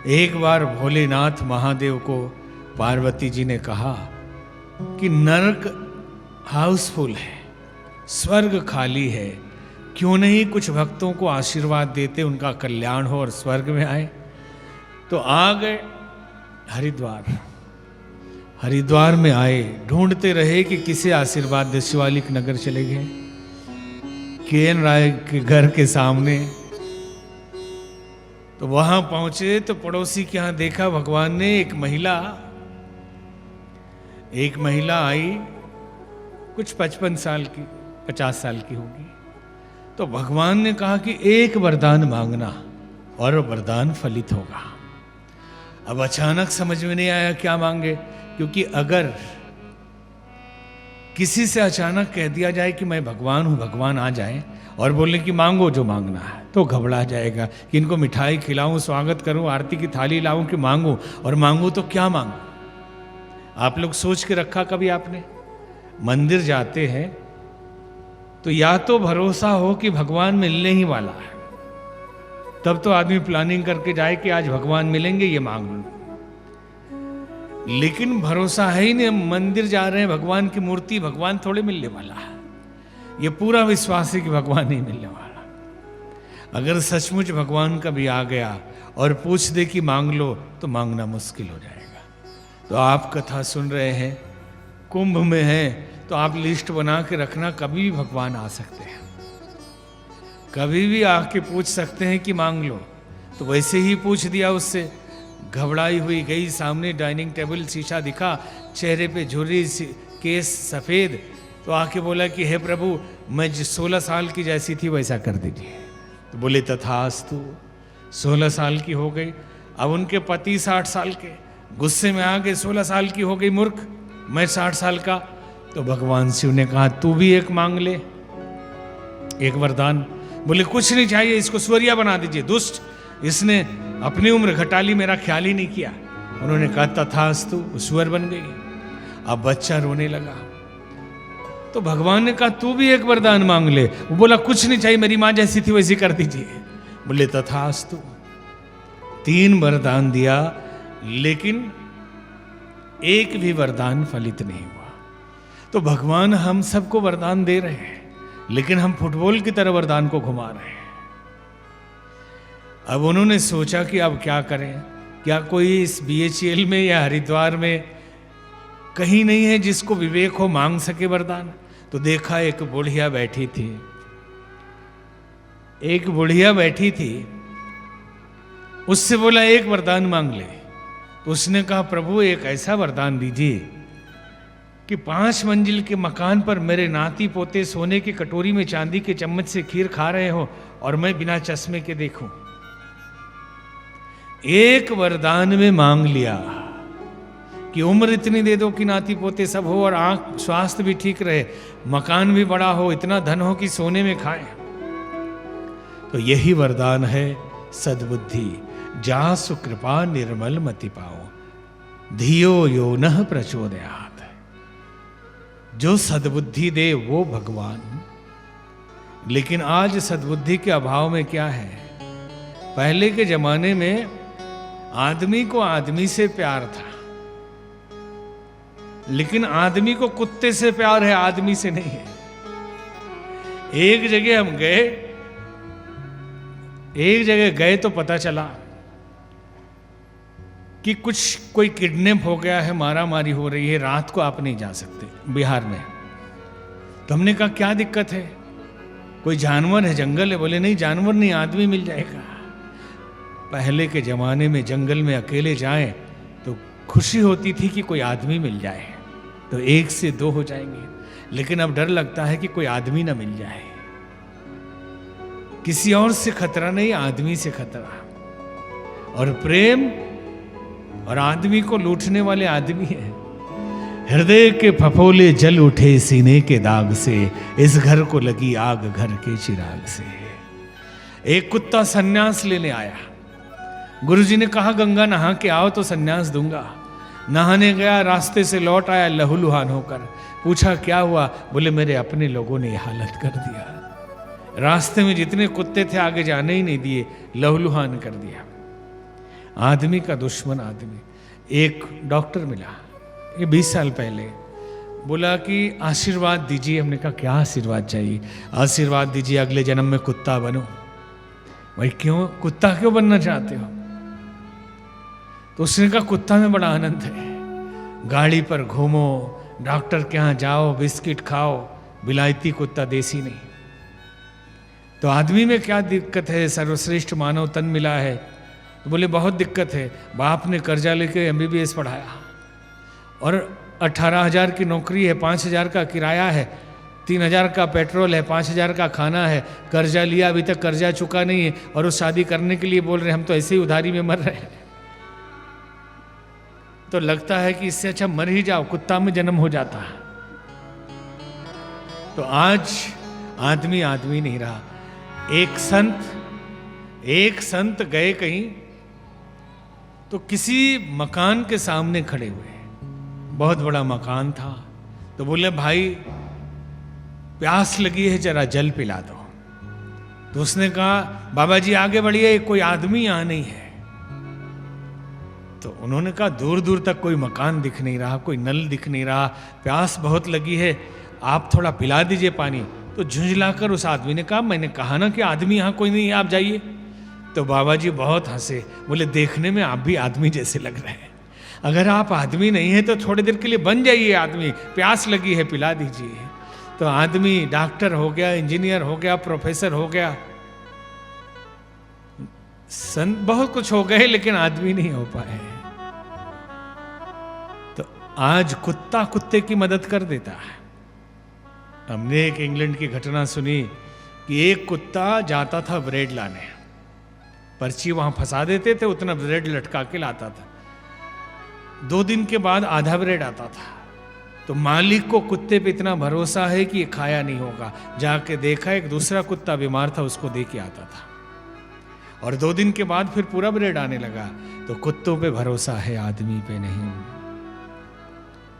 एक बार भोलेनाथ महादेव को पार्वती जी ने कहा कि नरक हाउसफुल है, स्वर्ग खाली है, क्यों नहीं कुछ भक्तों को आशीर्वाद देते, उनका कल्याण हो और स्वर्ग में आए। तो आ गए हरिद्वार। हरिद्वार में आए, ढूंढते रहे कि किसे आशीर्वाद दे। शिवालिक नगर चले गए, के.एन. राय के घर के सामने। तो वहां पहुंचे तो पड़ोसी के यहां देखा भगवान ने एक महिला आई, कुछ 55 साल की, 50 साल की होगी। तो भगवान ने कहा कि एक वरदान मांगना और वरदान फलित होगा। अब अचानक समझ में नहीं आया क्या मांगे, क्योंकि अगर किसी से अचानक कह दिया जाए कि मैं भगवान हूं, भगवान आ जाए और बोले कि मांगो जो मांगना है, तो घबरा जाएगा कि इनको मिठाई खिलाऊं, स्वागत करूं, आरती की थाली लाऊं कि मांगू, और मांगू तो क्या मांगू। आप लोग सोच के रखा कभी आपने? मंदिर जाते हैं तो या तो भरोसा हो कि भगवान मिलने ही वाला है, तब तो आदमी प्लानिंग करके जाए कि आज भगवान मिलेंगे, ये मांग लूं। लेकिन भरोसा है ही नहीं, मंदिर जा रहे हैं, भगवान की मूर्ति, भगवान थोड़े मिलने वाला है। ये पूरा विश्वास है कि भगवान नहीं मिलने वाला। अगर सचमुच भगवान कभी आ गया और पूछ दे कि मांग लो, तो मांगना मुश्किल हो जाएगा। तो आप कथा सुन रहे हैं, कुंभ में हैं, तो आप लिस्ट बना के रखना, कभी भी भगवान आ सकते हैं, कभी भी आके पूछ सकते हैं कि मांग लो। तो वैसे ही पूछ दिया उससे, घबराई हुई गई, सामने डाइनिंग टेबल, शीशा दिखा, चेहरे पे झुर्री, केस सफेद। तो आके बोला कि हे प्रभु, मैं 16 साल की जैसी थी वैसा कर दीजिए। तो बोले तथास्तु। 16 साल की हो गई। अब उनके पति 60 साल के, गुस्से में आ गए, 16 साल की हो गई मूर्ख, मैं 60 साल का। तो भगवान शिव ने कहा तू भी एक मांग ले, एक वरदान। बोले कुछ नहीं चाहिए, इसको सूर्या बना दीजिए, दुष्ट, इसने अपनी उम्र घटा ली, मेरा ख्याल ही नहीं किया। उन्होंने कहा तथास्तु, सुअर बन गई। अब बच्चा रोने लगा। तो भगवान ने कहा तू भी एक वरदान मांग ले। वो बोला कुछ नहीं चाहिए, मेरी मां जैसी थी वैसी कर दीजिए। बोले तथास्तु। 3 वरदान दिया, लेकिन एक भी वरदान फलित नहीं हुआ। तो भगवान हम सबको वरदान दे रहे हैं, लेकिन हम फुटबॉल की तरह वरदान को घुमा रहे हैं। अब उन्होंने सोचा कि अब क्या करें, क्या कोई इस BHEL में या हरिद्वार में कहीं नहीं है जिसको विवेक हो, मांग सके वरदान। तो देखा एक बुढ़िया बैठी थी, उससे बोला एक वरदान मांग ले। तो उसने कहा प्रभु एक ऐसा वरदान दीजिए कि 5 मंजिल के मकान पर मेरे नाती पोते सोने की कटोरी में चांदी के चम्मच से खीर खा रहे हो और मैं बिना चश्मे के देखूं। एक वरदान में मांग लिया कि उम्र इतनी दे दो कि नाती पोते सब हो और आंख स्वास्थ्य भी ठीक रहे, मकान भी बड़ा हो, इतना धन हो कि सोने में खाएं। तो यही वरदान है सद्बुद्धि, जा सुकृपा निर्मल मति पाओ, धियो यो नः प्रचोदयात्। जो सद्बुद्धि दे वो भगवान। लेकिन आज सद्बुद्धि के अभाव में क्या है, पहले के जमाने में आदमी को आदमी से प्यार था, लेकिन आदमी को कुत्ते से प्यार है, आदमी से नहीं है। एक जगह हम गए तो पता चला कि कोई किडनैप हो गया है, मारा मारी हो रही है, रात को आप नहीं जा सकते बिहार में। तो हमने कहा क्या दिक्कत है, कोई जानवर है, जंगल है? बोले नहीं जानवर नहीं, आदमी मिल जाएगा। पहले के जमाने में जंगल में अकेले जाएं तो खुशी होती थी कि कोई आदमी मिल जाए, तो 1 से 2 हो जाएंगे। लेकिन अब डर लगता है कि कोई आदमी ना मिल जाए। किसी और से खतरा नहीं, आदमी से खतरा। और प्रेम और आदमी को लूटने वाले आदमी है। हृदय के फफोले जल उठे सीने के दाग से, इस घर को लगी आग घर के चिराग से। एक कुत्ता सन्यास लेने आया, गुरुजी ने कहा गंगा नहा के आओ तो सन्यास दूंगा। नहाने गया, रास्ते से लौट आया लहूलुहान होकर। पूछा क्या हुआ? बोले मेरे अपने लोगों ने हालत कर दिया, रास्ते में जितने कुत्ते थे आगे जाने ही नहीं दिए, लहूलुहान कर दिया। आदमी का दुश्मन आदमी। एक डॉक्टर मिला, ये 20 साल पहले, बोला कि आशीर्वाद दीजिए। हमने कहा क्या आशीर्वाद चाहिए? आशीर्वाद दीजिए अगले जन्म में कुत्ता बनो। भाई क्यों, कुत्ता क्यों बनना चाहते हो? तो उसने कहा कुत्ता में बड़ा आनंद है, गाड़ी पर घूमो, डॉक्टर के यहाँ जाओ, बिस्किट खाओ, विलायती कुत्ता, देसी नहीं। तो आदमी में क्या दिक्कत है? सर्वश्रेष्ठ मानव तन मिला है। तो बोले बहुत दिक्कत है, बाप ने कर्जा लेके MBBS पढ़ाया और 18,000 की नौकरी है, 5,000 का किराया है, 3,000 का पेट्रोल है, 5,000 का खाना है, कर्जा लिया, अभी तक कर्जा चुका नहीं है, और उस शादी करने के लिए बोल रहे हम तो ऐसे ही उधारी में मर रहे हैं। तो लगता है कि इससे अच्छा मर ही जाओ, कुत्ता में जन्म हो जाता है। तो आज आदमी आदमी नहीं रहा। एक संत गए कहीं, तो किसी मकान के सामने खड़े हुए, बहुत बड़ा मकान था। तो बोले भाई प्यास लगी है, जरा जल पिला दो। तो उसने कहा बाबा जी आगे बढ़िए, कोई आदमी यहां नहीं है। तो उन्होंने कहा दूर दूर तक कोई मकान दिख नहीं रहा, कोई नल दिख नहीं रहा, प्यास बहुत लगी है, आप थोड़ा पिला दीजिए पानी। तो झुंझलाकर उस आदमी ने कहा मैंने कहा ना कि आदमी यहां कोई नहीं है, आप जाइए। तो बाबा जी बहुत हंसे, बोले देखने में आप भी आदमी जैसे लग रहे हैं, अगर आप आदमी नहीं है तो थोड़ी देर के लिए बन जाइए आदमी, प्यास लगी है पिला दीजिए। तो आदमी डॉक्टर हो गया, इंजीनियर हो गया, प्रोफेसर हो गया, बहुत कुछ हो गए, लेकिन आदमी नहीं हो पाए। तो आज कुत्ता कुत्ते की मदद कर देता है। हमने एक इंग्लैंड की घटना सुनी कि एक कुत्ता जाता था ब्रेड लाने, पर्ची वहां फंसा देते थे, उतना ब्रेड लटका के लाता था। 2 दिन के बाद आधा ब्रेड आता था। तो मालिक को कुत्ते पे इतना भरोसा है कि ये खाया नहीं होगा, जाके देखा एक दूसरा कुत्ता बीमार था, उसको दे के आता था, और 2 दिन के बाद फिर पूरा ब्रेड आने लगा। तो कुत्तों पे भरोसा है, आदमी पे नहीं।